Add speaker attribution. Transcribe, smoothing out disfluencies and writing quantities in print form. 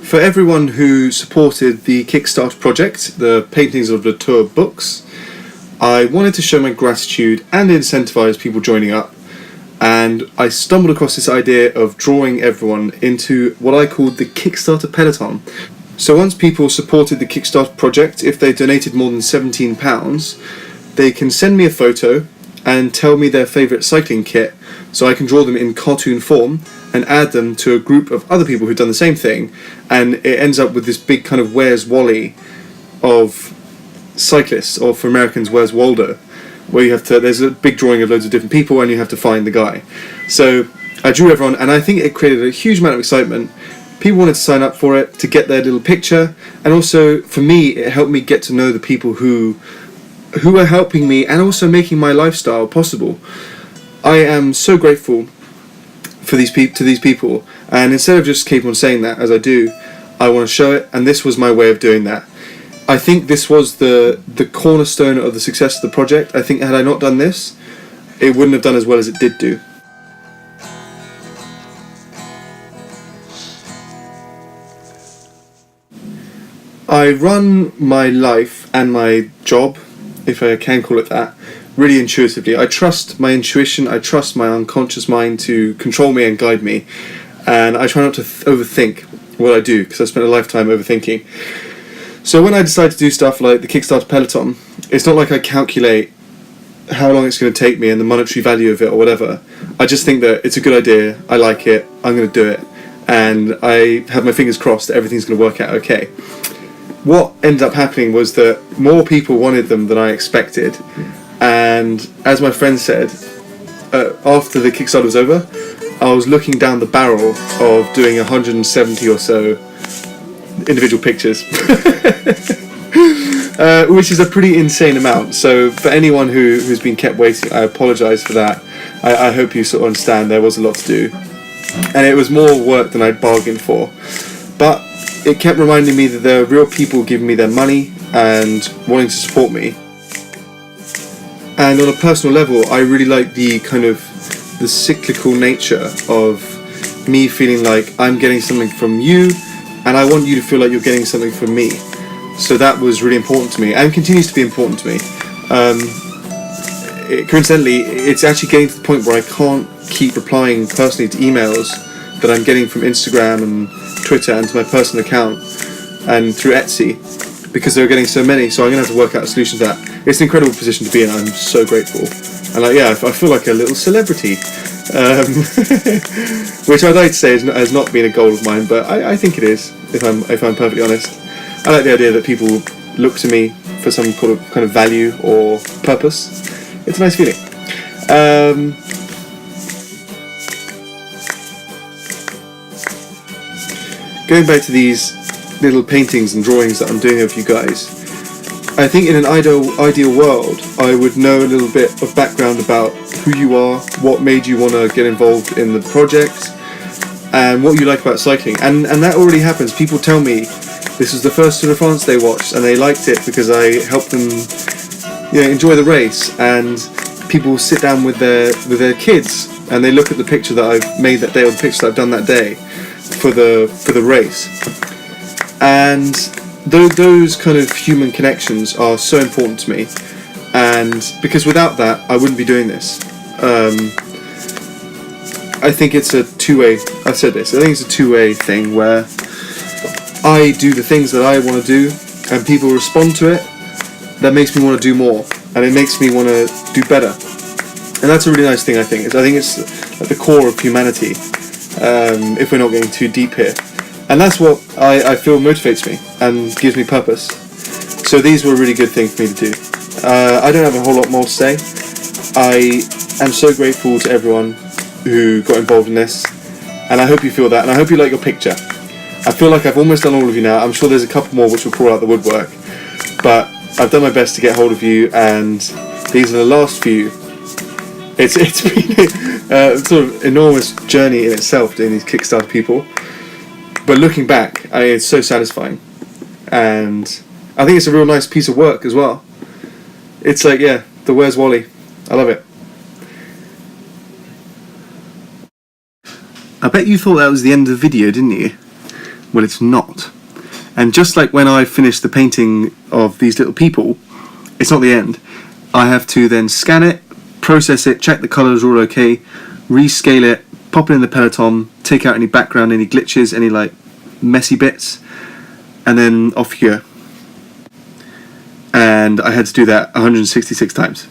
Speaker 1: For everyone who supported the Kickstarter project, the paintings of the tour books, I wanted to show my gratitude and incentivise people joining up, and I stumbled across this idea of drawing everyone into what I called the Kickstarter Peloton. So once people supported the Kickstarter project, if they donated more than £17, they can send me a photo and tell me their favourite cycling kit, so I can draw them in cartoon form and add them to a group of other people who've done the same thing, and it ends up with this big kind of Where's Wally of cyclists, or for Americans, Where's Waldo, where you have to, there's a big drawing of loads of different people and you have to find the guy. So I drew everyone, and I think it created a huge amount of excitement. People wanted to sign up for it, to get their little picture, and also for me it helped me get to know the people who are helping me and also making my lifestyle possible. I am so grateful for these people, and instead of just keep on saying that as I do, I want to show it, and this was my way of doing that. I think this was the cornerstone of the success of the project. I think had I not done this, it wouldn't have done as well as it did do. I run my life and my job, if I can call it that, really intuitively. I trust my intuition, I trust my unconscious mind to control me and guide me, and I try not to overthink what I do, because I spent a lifetime overthinking. So when I decide to do stuff like the Kickstarter Peloton, it's not like I calculate how long it's going to take me and the monetary value of it or whatever. I just think that it's a good idea, I like it, I'm going to do it, and I have my fingers crossed that everything's going to work out okay. What ended up happening was that more people wanted them than I expected, and as my friend said, after the Kickstarter was over, I was looking down the barrel of doing 170 or so individual pictures, which is a pretty insane amount. So for anyone who's been kept waiting, I apologise for that. I hope you sort of understand there was a lot to do, and it was more work than I'd bargained for, but it kept reminding me that there are real people giving me their money and wanting to support me. And on a personal level, I really like the kind of the cyclical nature of me feeling like I'm getting something from you, and I want you to feel like you're getting something from me. So that was really important to me, and continues to be important to me. Coincidentally, it's actually getting to the point where I can't keep replying personally to emails that I'm getting from Instagram and Twitter and to my personal account and through Etsy, because they're getting so many. So I'm going to have to work out a solution to that. It's an incredible position to be in. I'm so grateful, and I feel like a little celebrity, which I'd like to say has not been a goal of mine, but I think it is. If I'm perfectly honest, I like the idea that people look to me for some kind of value or purpose. It's a nice feeling. Going back to these little paintings and drawings that I'm doing of you guys, I think in an ideal world, I would know a little bit of background about who you are, what made you want to get involved in the project, and what you like about cycling. And that already happens. People tell me this is the first Tour de France they watched, and they liked it because I helped them, enjoy the race. And people sit down with their kids and they look at the picture that I've made that day, or the picture that I've done that day for the race. And those kind of human connections are so important to me, and because without that I wouldn't be doing this. I think it's a two-way, I've said this, I think it's a two-way thing where I do the things that I want to do and people respond to it. That makes me want to do more, and it makes me want to do better, and that's a really nice thing. I think it's at the core of humanity, if we're not getting too deep here. And that's what I feel motivates me and gives me purpose. So these were a really good thing for me to do. I don't have a whole lot more to say. I am so grateful to everyone who got involved in this, and I hope you feel that, and I hope you like your picture. I feel like I've almost done all of you now. I'm sure there's a couple more which will crawl out the woodwork, but I've done my best to get hold of you, and these are the last few. It's been a sort of enormous journey in itself doing these Kickstarter people. But looking back, it's so satisfying, and I think it's a real nice piece of work as well. It's like, the Where's Wally. I love it. I bet you thought that was the end of the video, didn't you? Well, it's not. And just like when I finish the painting of these little people, it's not the end. I have to then scan it, process it, check the colours are all okay, rescale it, pop it in the Peloton, take out any background, any glitches, any like messy bits, and then off you go. And I had to do that 166 times.